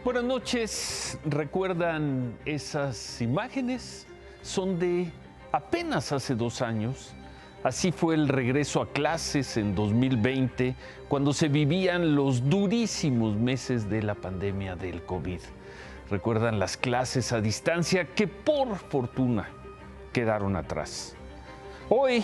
Buenas noches. ¿Recuerdan esas imágenes? Son de apenas hace 2 años. Así fue el regreso a clases en 2020, cuando se vivían los durísimos meses de la pandemia del COVID. ¿Recuerdan las clases a distancia que por fortuna quedaron atrás? Hoy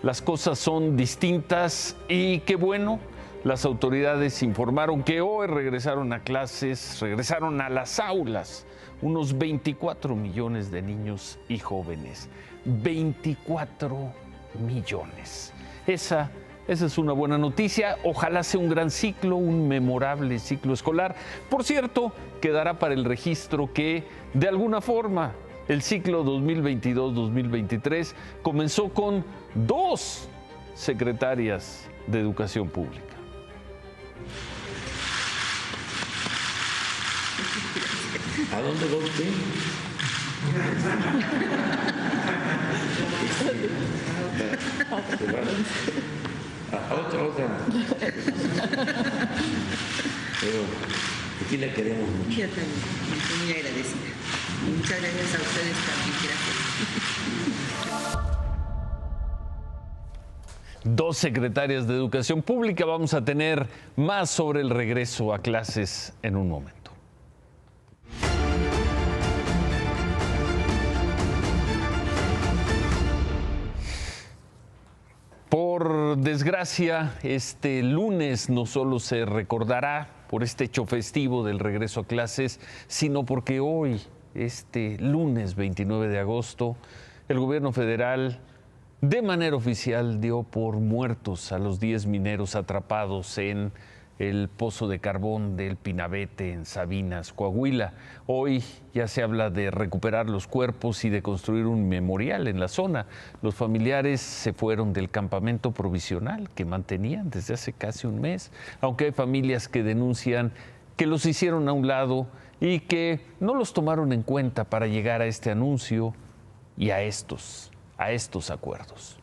las cosas son distintas y qué bueno. Las autoridades informaron que hoy regresaron a clases, regresaron a las aulas, unos 24 millones de niños y jóvenes. 24 millones. Esa es una buena noticia. Ojalá sea un gran ciclo, un memorable ciclo escolar. Por cierto, quedará para el registro que, de alguna forma, el ciclo 2022-2023 comenzó con 2 secretarias de Educación Pública. ¿A dónde va usted? A otra. Pero aquí la queremos mucho. Yo también, estoy muy agradecida. Y muchas gracias a ustedes también. Gracias. 2 secretarias de Educación Pública. Vamos a tener más sobre el regreso a clases en un momento. Por desgracia, este lunes no solo se recordará por este hecho festivo del regreso a clases, sino porque hoy, este lunes 29 de agosto, el gobierno federal de manera oficial dio por muertos a los 10 mineros atrapados en el pozo de carbón del Pinabete en Sabinas, Coahuila. Hoy ya se habla de recuperar los cuerpos y de construir un memorial en la zona. Los familiares se fueron del campamento provisional que mantenían desde hace casi un mes, aunque hay familias que denuncian que los hicieron a un lado y que no los tomaron en cuenta para llegar a este anuncio y a estos acuerdos.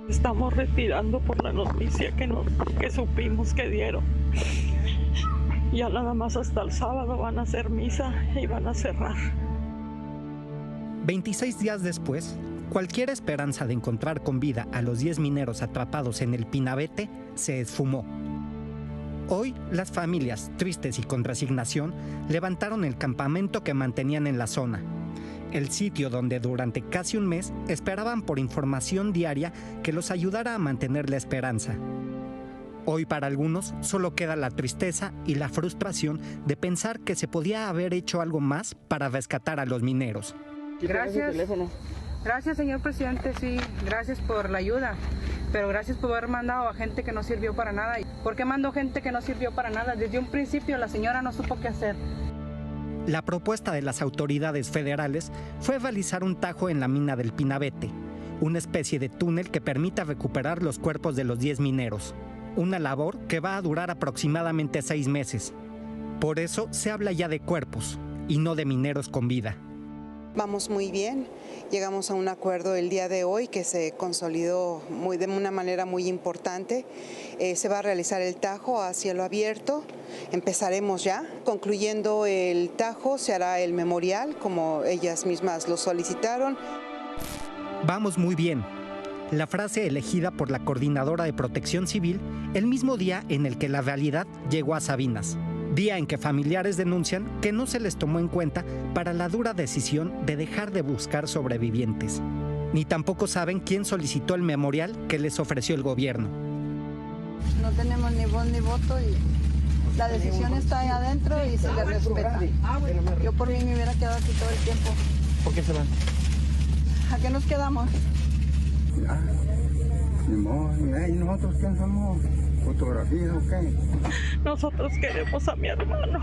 Estamos retirando por la noticia que supimos que dieron. Ya nada más hasta el sábado van a hacer misa y van a cerrar. 26 días después, cualquier esperanza de encontrar con vida a los 10 mineros atrapados en el Pinabete se esfumó. Hoy, las familias, tristes y con resignación, levantaron el campamento que mantenían en la zona. El sitio donde durante casi un mes esperaban por información diaria que los ayudara a mantener la esperanza. Hoy para algunos solo queda la tristeza y la frustración de pensar que se podía haber hecho algo más para rescatar a los mineros. Gracias, señor presidente, sí, gracias por la ayuda, pero gracias por haber mandado a gente que no sirvió para nada. ¿Por qué mandó gente que no sirvió para nada? Desde un principio la señora no supo qué hacer. La propuesta de las autoridades federales fue realizar un tajo en la mina del Pinabete, una especie de túnel que permita recuperar los cuerpos de los 10 mineros, una labor que va a durar aproximadamente 6 meses. Por eso se habla ya de cuerpos y no de mineros con vida. Vamos muy bien, llegamos a un acuerdo el día de hoy que se consolidó de una manera muy importante. Se va a realizar el tajo a cielo abierto, empezaremos ya. Concluyendo el tajo se hará el memorial como ellas mismas lo solicitaron. Vamos muy bien. La frase elegida por la Coordinadora de Protección Civil el mismo día en el que la realidad llegó a Sabinas. Día en que familiares denuncian que no se les tomó en cuenta para la dura decisión de dejar de buscar sobrevivientes. Ni tampoco saben quién solicitó el memorial que les ofreció el gobierno. No tenemos ni voz ni voto y la decisión está ahí adentro y se le respeta. Yo por mí me hubiera quedado aquí todo el tiempo. ¿Por qué se van? ¿A qué nos quedamos? ¿Y nosotros quién somos? ¿Fotografía o qué? Nosotros queremos a mi hermano.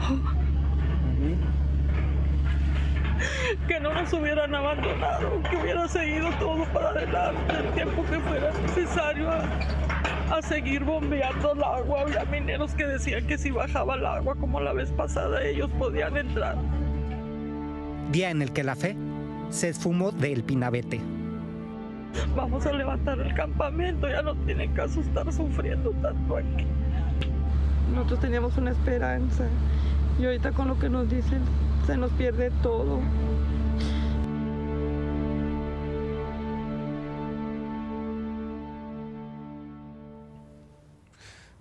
Que no nos hubieran abandonado, que hubiera seguido todo para adelante el tiempo que fuera necesario a seguir bombeando el agua. Había mineros que decían que si bajaba el agua como la vez pasada ellos podían entrar. Día en el que la fe se esfumó del Pinabete. Vamos a levantar el campamento, ya no tiene caso estar sufriendo tanto aquí. Nosotros teníamos una esperanza y ahorita con lo que nos dicen se nos pierde todo.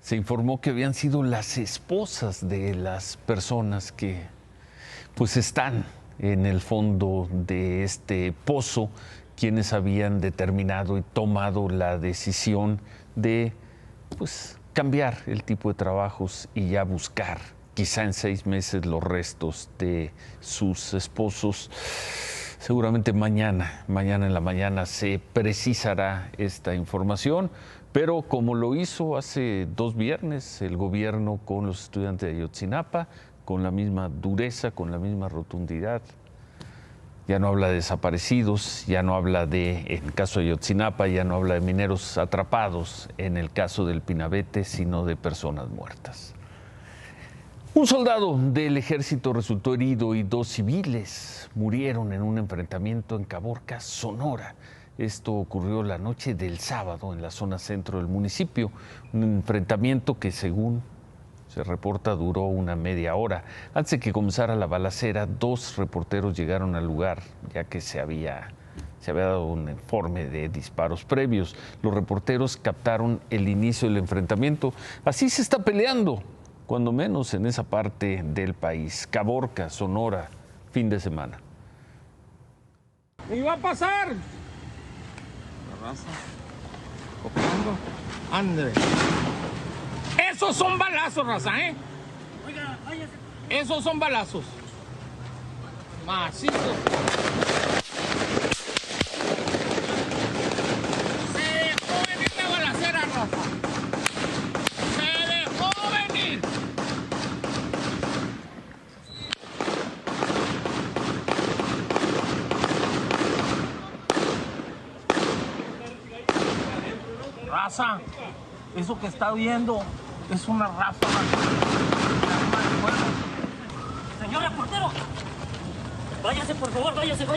Se informó que habían sido las esposas de las personas que pues están en el fondo de este pozo, quienes habían determinado y tomado la decisión de pues cambiar el tipo de trabajos y ya buscar quizá en 6 meses los restos de sus esposos. Seguramente mañana en la mañana se precisará esta información, pero como lo hizo hace 2 viernes el gobierno con los estudiantes de Ayotzinapa, con la misma dureza, con la misma rotundidad, ya no habla de desaparecidos, ya no habla de, en el caso de Ayotzinapa, ya no habla de mineros atrapados, en el caso del Pinabete, sino de personas muertas. Un soldado del ejército resultó herido y 2 civiles murieron en un enfrentamiento en Caborca, Sonora. Esto ocurrió la noche del sábado en la zona centro del municipio, un enfrentamiento que según se reporta duró una media hora. Antes de que comenzara la balacera, 2 reporteros llegaron al lugar, ya que se había dado un informe de disparos previos. Los reporteros captaron el inicio del enfrentamiento. Así se está peleando, cuando menos en esa parte del país. Caborca, Sonora, fin de semana. ¿Me iba a pasar? La raza. Copiando. Andre. Esos son balazos, raza, ¿eh? Oiga, váyase. Esos son balazos. Macizos. Se dejó venir la balacera, raza. Se dejó venir. Raza, eso que está viendo es una ráfaga. Señor reportero, váyase por favor, váyase. ¿Qué?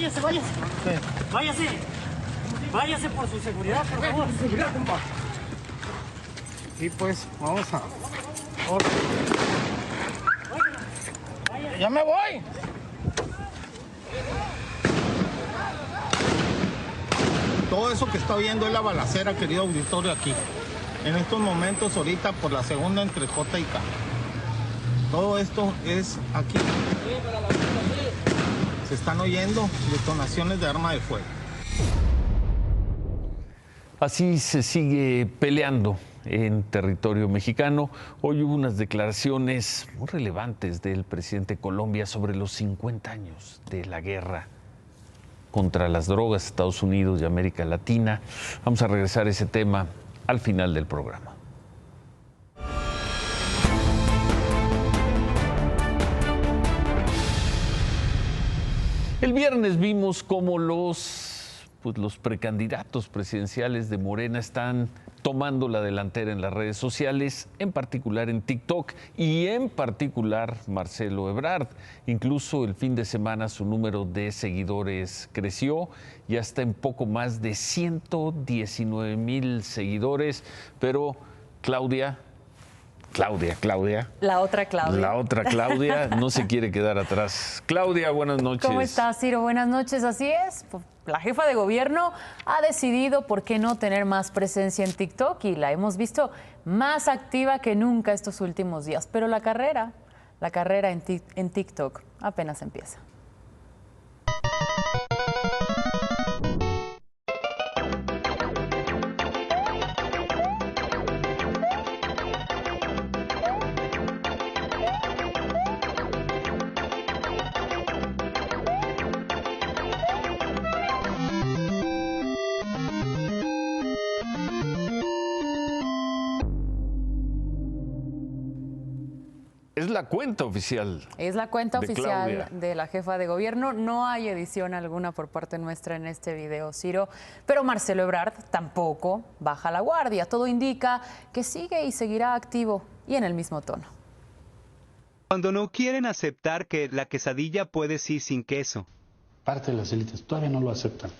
Váyase por su seguridad, por favor. Seguridad, compa. Y pues, vamos a... ¡Ya me voy! Todo eso que está viendo es la balacera, querido auditorio, aquí. En estos momentos, ahorita, por la segunda entre J y K. Todo esto es aquí. Se están oyendo detonaciones de arma de fuego. Así se sigue peleando en territorio mexicano. Hoy hubo unas declaraciones muy relevantes del presidente de Colombia sobre los 50 años de la guerra contra las drogas, Estados Unidos y América Latina. Vamos a regresar a ese tema al final del programa. El viernes vimos cómo los precandidatos presidenciales de Morena están tomando la delantera en las redes sociales, en particular en TikTok y en particular Marcelo Ebrard. Incluso el fin de semana su número de seguidores creció, ya está en poco más de 119,000 seguidores, pero Claudia. La otra Claudia. La otra Claudia no se quiere quedar atrás. Claudia, buenas noches. ¿Cómo estás, Ciro? Buenas noches. Así es, la jefa de gobierno ha decidido por qué no tener más presencia en TikTok y la hemos visto más activa que nunca estos últimos días. Pero la carrera en TikTok apenas empieza. Es la cuenta oficial. Es la cuenta oficial Claudia. de la jefa de gobierno. No hay edición alguna por parte nuestra en este video, Ciro. Pero Marcelo Ebrard tampoco baja la guardia. Todo indica que sigue y seguirá activo y en el mismo tono. Cuando no quieren aceptar que la quesadilla puede ir sin queso. Parte de las élites todavía no lo aceptan.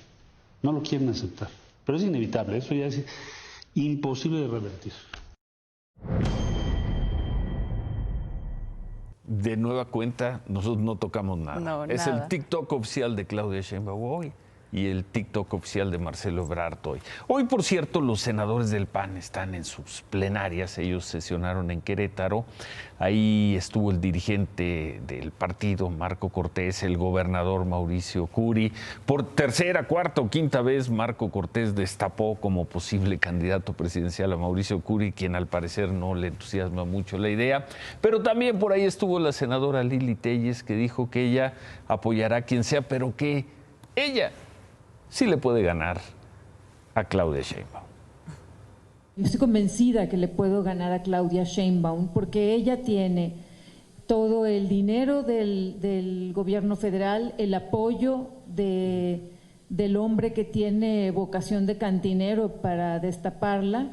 No lo quieren aceptar. Pero es inevitable, eso ya es imposible de revertir. De nueva cuenta, nosotros no tocamos nada. No, es nada. el TikTok oficial de Claudia Sheinbaum hoy y el TikTok oficial de Marcelo Ebrard hoy. Hoy, por cierto, los senadores del PAN están en sus plenarias. Ellos sesionaron en Querétaro. Ahí estuvo el dirigente del partido, Marco Cortés, el gobernador Mauricio Curi. Por tercera, cuarta o quinta vez, Marco Cortés destapó como posible candidato presidencial a Mauricio Curi, quien al parecer no le entusiasma mucho la idea. Pero también por ahí estuvo la senadora Lili Téllez, que dijo que ella apoyará a quien sea, pero que ella sí le puede ganar a Claudia Sheinbaum. Yo estoy convencida que le puedo ganar a Claudia Sheinbaum porque ella tiene todo el dinero del gobierno federal, el apoyo del hombre que tiene vocación de cantinero para destaparla.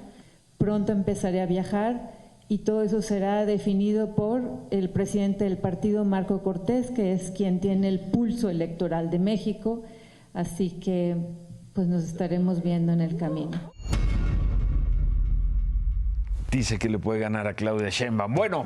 Pronto empezaré a viajar y todo eso será definido por el presidente del partido, Marco Cortés, que es quien tiene el pulso electoral de México. Así que pues nos estaremos viendo en el camino. Dice que le puede ganar a Claudia Sheinbaum. Bueno,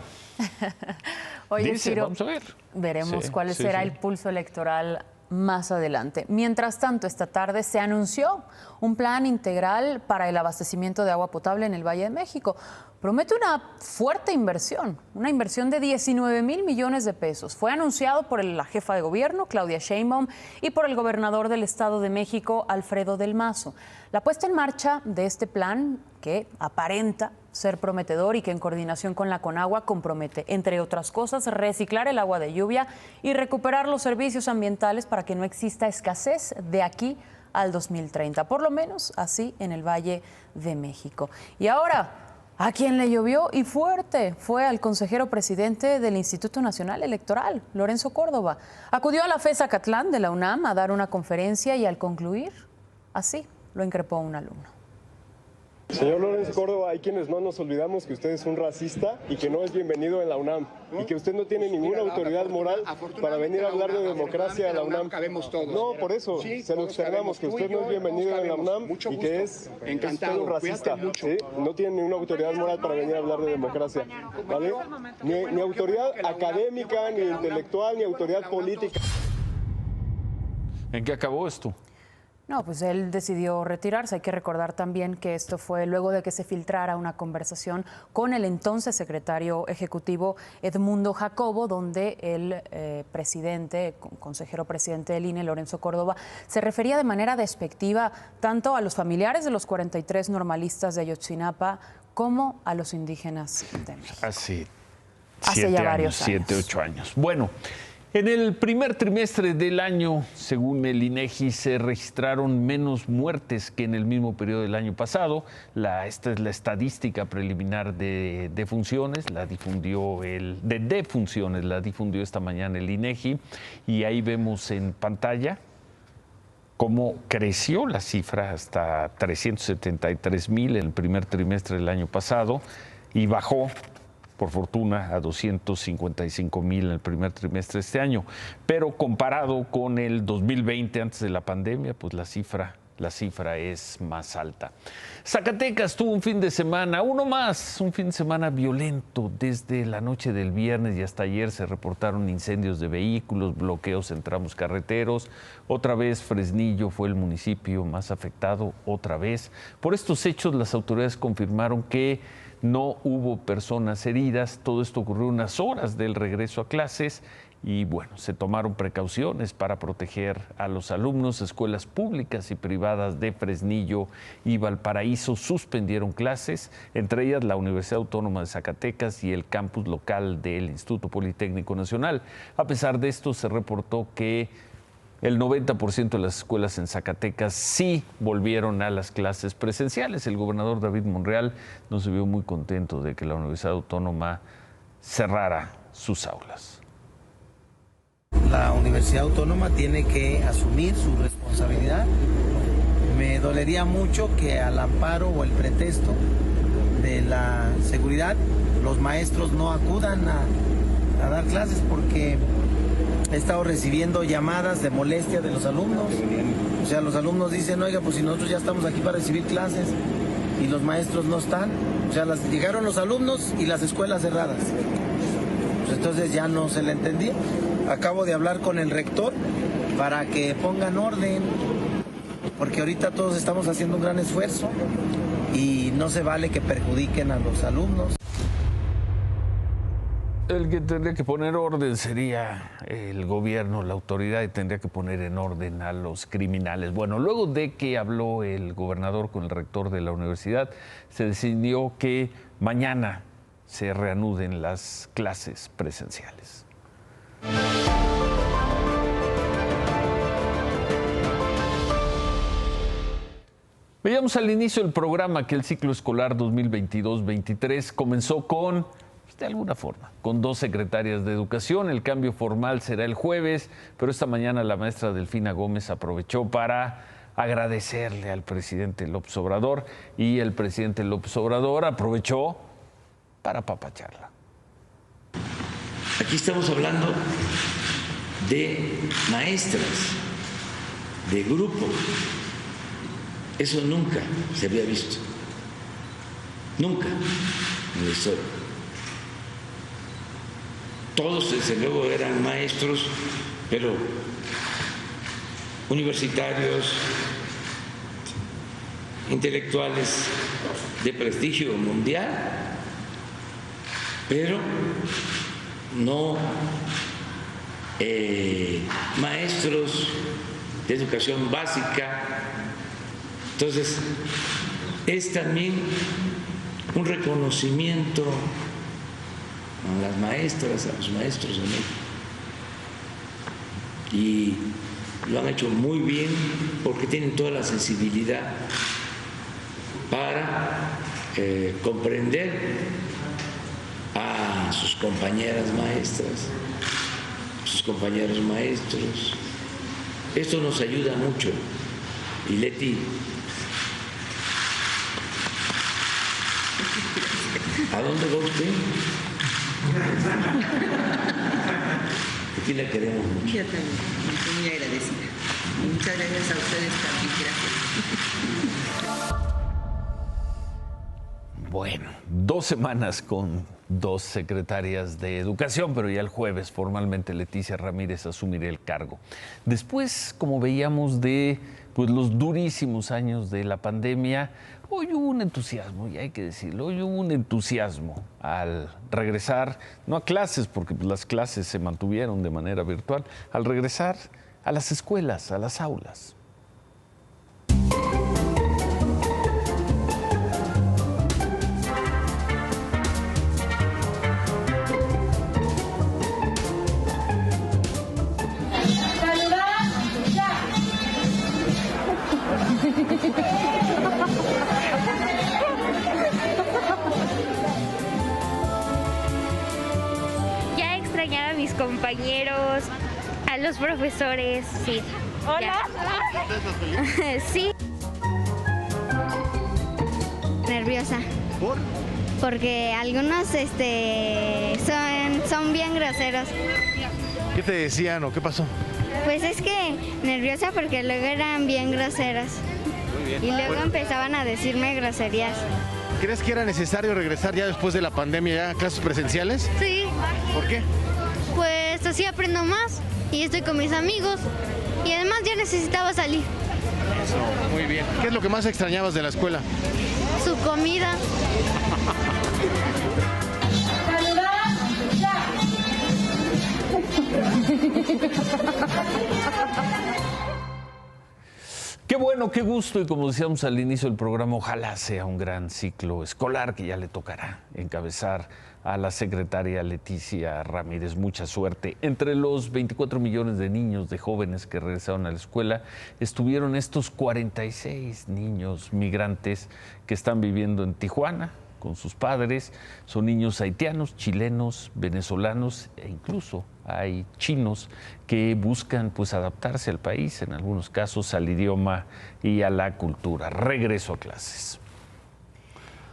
Oye, dice, Ciro, vamos a ver. Veremos Sí, cuál sí, será sí. el pulso electoral más adelante. Mientras tanto, esta tarde se anunció un plan integral para el abastecimiento de agua potable en el Valle de México. Promete una fuerte inversión, una inversión de 19,000 millones de pesos. Fue anunciado por la jefa de gobierno, Claudia Sheinbaum, y por el gobernador del Estado de México, Alfredo del Mazo. La puesta en marcha de este plan, que aparenta ser prometedor y que en coordinación con la Conagua compromete, entre otras cosas, reciclar el agua de lluvia y recuperar los servicios ambientales para que no exista escasez de aquí al 2030, por lo menos así en el Valle de México. Y ahora, a quien le llovió y fuerte fue al consejero presidente del Instituto Nacional Electoral, Lorenzo Córdoba. Acudió a la FES Acatlán de la UNAM a dar una conferencia y al concluir, así lo increpó un alumno. Señor Lorenzo Córdoba, hay quienes no nos olvidamos que usted es un racista y que no es bienvenido en la UNAM y que usted no tiene ninguna autoridad moral para venir a hablar de democracia a la UNAM. No, por eso, se lo externamos que usted no es bienvenido en la UNAM y que es usted un racista. ¿Sí? No tiene ninguna autoridad moral para venir a hablar de democracia. ¿Vale? Ni autoridad académica, ni intelectual, ni autoridad política. ¿En qué acabó esto? No, pues él decidió retirarse. Hay que recordar también que esto fue luego de que se filtrara una conversación con el entonces secretario ejecutivo Edmundo Jacobo, donde el consejero presidente del INE, Lorenzo Córdoba, se refería de manera despectiva tanto a los familiares de los 43 normalistas de Ayotzinapa como a los indígenas de México. Hace ya 7 varios años, 7, 8 años. Bueno, en el primer trimestre del año, según el INEGI, se registraron menos muertes que en el mismo periodo del año pasado. Esta es la estadística preliminar de defunciones, la difundió esta mañana el INEGI, y ahí vemos en pantalla cómo creció la cifra hasta 373,000 en el primer trimestre del año pasado y bajó, por fortuna, a 255,000 en el primer trimestre de este año. Pero comparado con el 2020, antes de la pandemia, pues la cifra es más alta. Zacatecas tuvo un fin de semana, un fin de semana violento. Desde la noche del viernes y hasta ayer se reportaron incendios de vehículos, bloqueos en tramos carreteros. Otra vez Fresnillo fue el municipio más afectado, otra vez. Por estos hechos, las autoridades confirmaron que no hubo personas heridas. Todo esto ocurrió unas horas del regreso a clases y bueno, se tomaron precauciones para proteger a los alumnos. Escuelas públicas y privadas de Fresnillo y Valparaíso suspendieron clases, entre ellas la Universidad Autónoma de Zacatecas y el campus local del Instituto Politécnico Nacional. A pesar de esto, se reportó que el 90% de las escuelas en Zacatecas sí volvieron a las clases presenciales. El gobernador David Monreal no se vio muy contento de que la Universidad Autónoma cerrara sus aulas. La Universidad Autónoma tiene que asumir su responsabilidad. Me dolería mucho que al amparo o el pretexto de la seguridad los maestros no acudan a dar clases, porque he estado recibiendo llamadas de molestia de los alumnos. O sea, los alumnos dicen, oiga, pues si nosotros ya estamos aquí para recibir clases y los maestros no están. O sea, llegaron los alumnos y las escuelas cerradas. Pues entonces ya no se le entendía. Acabo de hablar con el rector para que pongan orden, porque ahorita todos estamos haciendo un gran esfuerzo y no se vale que perjudiquen a los alumnos. El que tendría que poner orden sería el gobierno, la autoridad, y tendría que poner en orden a los criminales. Bueno, luego de que habló el gobernador con el rector de la universidad, se decidió que mañana se reanuden las clases presenciales. Veíamos al inicio del programa que el ciclo escolar 2022-23 comenzó con, de alguna forma, con 2 secretarias de educación. El cambio formal será el jueves, pero esta mañana la maestra Delfina Gómez aprovechó para agradecerle al presidente López Obrador, y el presidente López Obrador aprovechó para apapacharla. Aquí estamos hablando de maestras, de grupo. Eso nunca se había visto. Nunca en la historia. Todos, desde luego, eran maestros, pero universitarios, intelectuales de prestigio mundial, pero no maestros de educación básica. Entonces, es también un reconocimiento a las maestras, a los maestros de México. Y lo han hecho muy bien porque tienen toda la sensibilidad para comprender a sus compañeras maestras, a sus compañeros maestros. Esto nos ayuda mucho. Y Leti, ¿a dónde va usted? Aquí la queremos mucho. Yo también, estoy muy agradecida. Y muchas gracias a ustedes también. Gracias. Bueno, 2 semanas con 2 secretarias de educación, pero ya el jueves formalmente Leticia Ramírez asumirá el cargo. Después, como veíamos, de los durísimos años de la pandemia, hoy hubo un entusiasmo, y hay que decirlo, hoy hubo un entusiasmo al regresar, no a clases, porque las clases se mantuvieron de manera virtual, al regresar a las escuelas, a las aulas. Ya extrañaba a mis compañeros, a los profesores, sí. Hola. Sí. Nerviosa. ¿Por? Porque algunos son bien groseros. ¿Qué te decían o qué pasó? Pues es que nerviosa porque luego eran bien groseros. Muy bien. Y luego empezaban a decirme groserías. ¿Crees que era necesario regresar ya después de la pandemia ya a clases presenciales? Sí. ¿Por qué? Pues así aprendo más y estoy con mis amigos y además ya necesitaba salir. Eso, muy bien. ¿Qué es lo que más extrañabas de la escuela? Su comida. Qué bueno, qué gusto, y como decíamos al inicio del programa, ojalá sea un gran ciclo escolar que ya le tocará encabezar a la secretaria Leticia Ramírez. Mucha suerte. Entre los 24 millones de niños, de jóvenes que regresaron a la escuela, estuvieron estos 46 niños migrantes que están viviendo en Tijuana con sus padres. Son niños haitianos, chilenos, venezolanos e incluso hay chinos que buscan adaptarse al país, en algunos casos al idioma y a la cultura. Regreso a clases.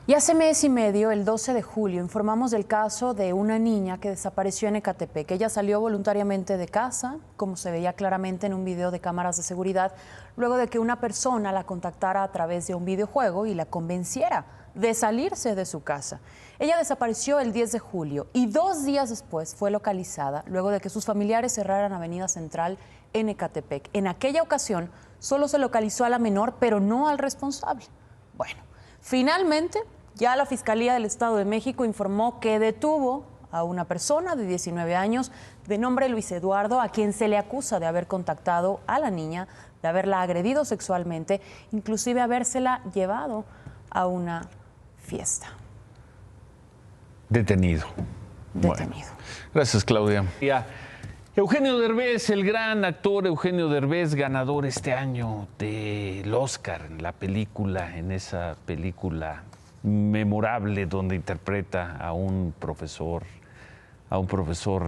Y hace mes y medio, el 12 de julio, informamos del caso de una niña que desapareció en Ecatepec. Ella salió voluntariamente de casa, como se veía claramente en un video de cámaras de seguridad, luego de que una persona la contactara a través de un videojuego y la convenciera de salirse de su casa. Ella desapareció el 10 de julio y 2 días después fue localizada luego de que sus familiares cerraran Avenida Central en Ecatepec. En aquella ocasión solo se localizó a la menor, pero no al responsable. Bueno, finalmente ya la Fiscalía del Estado de México informó que detuvo a una persona de 19 años de nombre Luis Eduardo, a quien se le acusa de haber contactado a la niña, de haberla agredido sexualmente, inclusive habérsela llevado a una fiesta. Detenido. Bueno, gracias, Claudia. Eugenio Derbez, el gran actor Eugenio Derbez, ganador este año del Oscar en esa película memorable donde interpreta a un profesor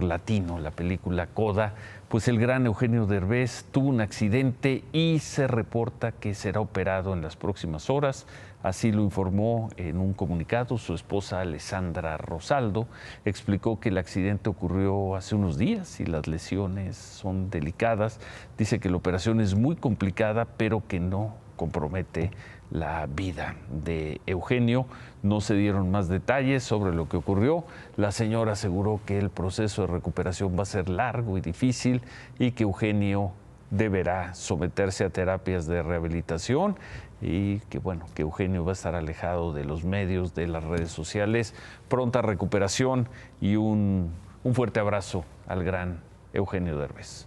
latino, la película Coda. Pues el gran Eugenio Derbez tuvo un accidente y se reporta que será operado en las próximas horas. Así lo informó en un comunicado su esposa Alessandra Rosaldo. Explicó que el accidente ocurrió hace unos días y las lesiones son delicadas. Dice que la operación es muy complicada, pero que no compromete la vida de Eugenio. No se dieron más detalles sobre lo que ocurrió. La señora aseguró que el proceso de recuperación va a ser largo y difícil y que Eugenio deberá someterse a terapias de rehabilitación y que Eugenio va a estar alejado de los medios, de las redes sociales. Pronta recuperación y un fuerte abrazo al gran Eugenio Derbez.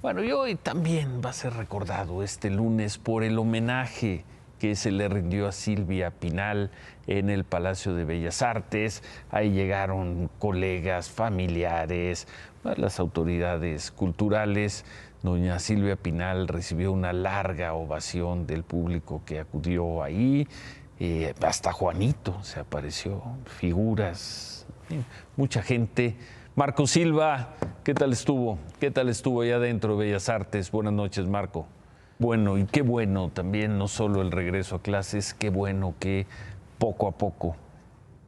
Bueno, y hoy también va a ser recordado este lunes por el homenaje que se le rindió a Silvia Pinal en el Palacio de Bellas Artes. Ahí llegaron colegas, familiares, las autoridades culturales. Doña Silvia Pinal recibió una larga ovación del público que acudió ahí. Hasta Juanito se apareció, figuras, mucha gente. Marco Silva, ¿qué tal estuvo? ¿Qué tal estuvo allá dentro de Bellas Artes? Buenas noches, Marco. Bueno, y qué bueno también, no solo el regreso a clases, qué bueno que poco a poco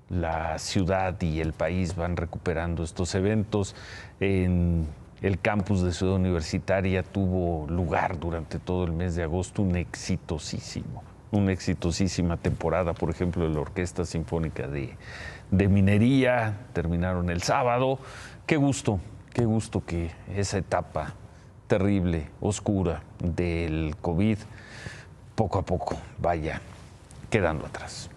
la ciudad y el país van recuperando estos eventos. En el campus de Ciudad Universitaria tuvo lugar durante todo el mes de agosto una exitosísima temporada, por ejemplo, de la Orquesta Sinfónica de Minería. Terminaron el sábado. Qué gusto que esa etapa terrible, oscura del COVID, poco a poco vaya quedando atrás.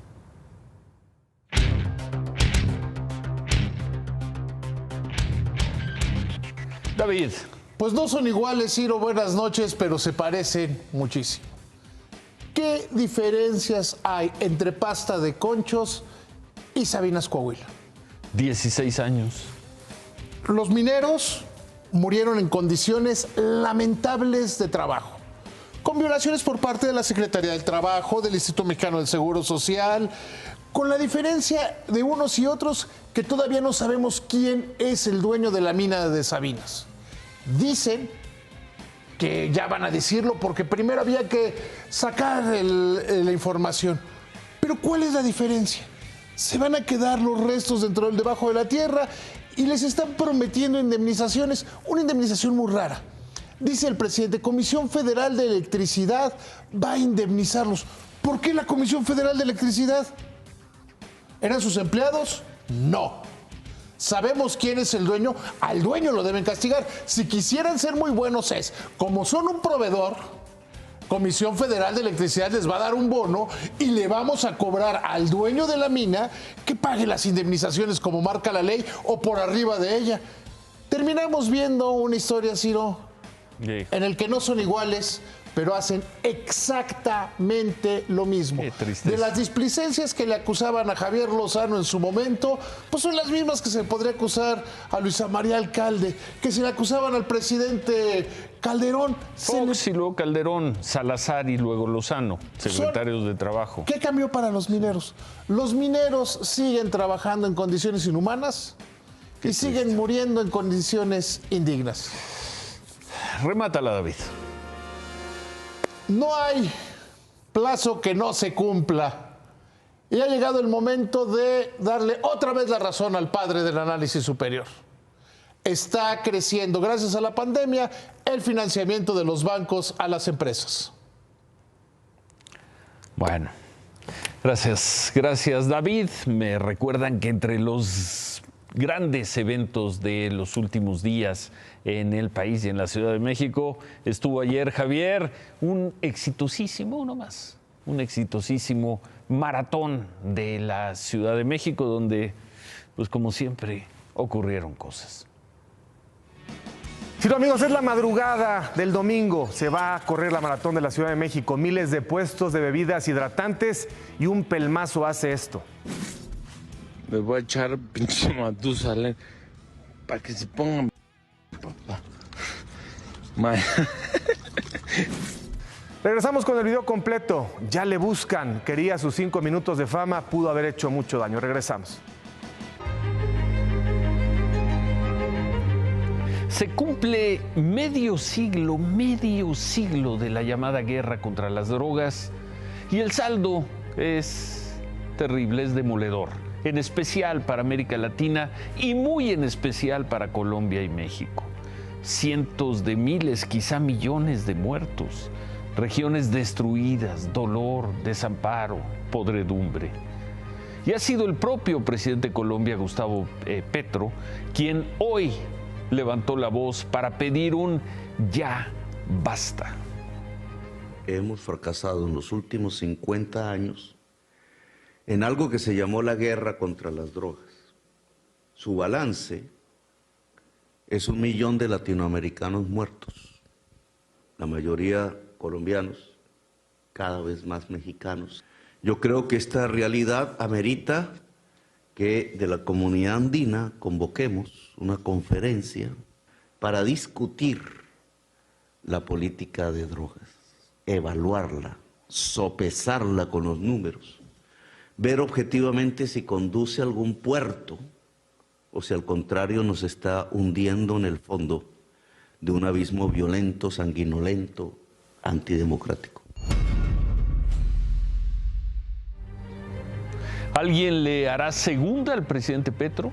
David. Pues no son iguales, Ciro, buenas noches, pero se parecen muchísimo. ¿Qué diferencias hay entre pasta de conchos y Sabinas Coahuila? 16 años. Los mineros murieron en condiciones lamentables de trabajo, con violaciones por parte de la Secretaría del Trabajo, del Instituto Mexicano del Seguro Social, con la diferencia de unos y otros que todavía no sabemos quién es el dueño de la mina de Sabinas. Dicen que ya van a decirlo porque primero había que sacar la información. Pero ¿cuál es la diferencia? Se van a quedar los restos debajo de la tierra y les están prometiendo indemnizaciones, una indemnización muy rara. Dice el presidente, Comisión Federal de Electricidad va a indemnizarlos. ¿Por qué la Comisión Federal de Electricidad? ¿Eran sus empleados? No. ¿Sabemos quién es el dueño? Al dueño lo deben castigar. Si quisieran ser muy buenos como son un proveedor, Comisión Federal de Electricidad les va a dar un bono y le vamos a cobrar al dueño de la mina que pague las indemnizaciones como marca la ley o por arriba de ella. Terminamos viendo una historia, Ciro, en el que no son iguales, pero hacen exactamente lo mismo. De las displicencias que le acusaban a Javier Lozano en su momento, pues son las mismas que se podría acusar a Luisa María Alcalde, que se le acusaban al presidente Calderón. Fox y luego Calderón, Salazar y luego Lozano, secretarios de Trabajo. ¿Qué cambió para los mineros? Los mineros siguen trabajando en condiciones inhumanas y siguen muriendo en condiciones indignas. remátala, David. No hay plazo que no se cumpla. Y ha llegado el momento de darle otra vez la razón al padre del análisis superior. Está creciendo, gracias a la pandemia, el financiamiento de los bancos a las empresas. Bueno, gracias David. Me recuerdan que entre los grandes eventos de los últimos días en el país y en la Ciudad de México estuvo ayer, Javier, un exitosísimo maratón de la Ciudad de México, donde, pues como siempre, ocurrieron cosas. Sí, amigos, es la madrugada del domingo. Se va a correr la maratón de la Ciudad de México. Miles de puestos de bebidas hidratantes y un pelmazo hace esto. Me voy a echar pinche Matusalén para que se pongan, papá. Regresamos con el video completo. Ya le buscan. Quería sus 5 minutos de fama. Pudo haber hecho mucho daño. Regresamos. Se cumple medio siglo de la llamada guerra contra las drogas y el saldo es terrible, es demoledor, en especial para América Latina y muy en especial para Colombia y México. Cientos de miles, quizá millones de muertos, regiones destruidas, dolor, desamparo, podredumbre. Y ha sido el propio presidente de Colombia, Gustavo Petro, quien hoy levantó la voz para pedir un ya basta. Hemos fracasado en los últimos 50 años en algo que se llamó la guerra contra las drogas. Su balance es 1 millón de latinoamericanos muertos, la mayoría colombianos, cada vez más mexicanos. Yo creo que esta realidad amerita que de la comunidad andina convoquemos una conferencia para discutir la política de drogas, evaluarla, sopesarla con los números, ver objetivamente si conduce a algún puerto o si al contrario nos está hundiendo en el fondo de un abismo violento, sanguinolento, antidemocrático. ¿Alguien le hará segunda al presidente Petro?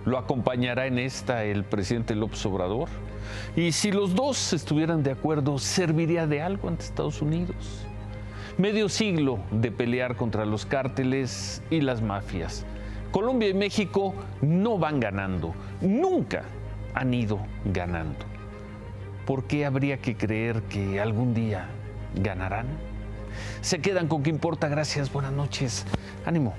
¿Lo acompañará en esta el presidente López Obrador? Y si los dos estuvieran de acuerdo, ¿serviría de algo ante Estados Unidos? Medio siglo de pelear contra los cárteles y las mafias. Colombia y México no van ganando, nunca han ido ganando. ¿Por qué habría que creer que algún día ganarán? Se quedan con ¿Qué importa? Gracias, buenas noches. Ánimo.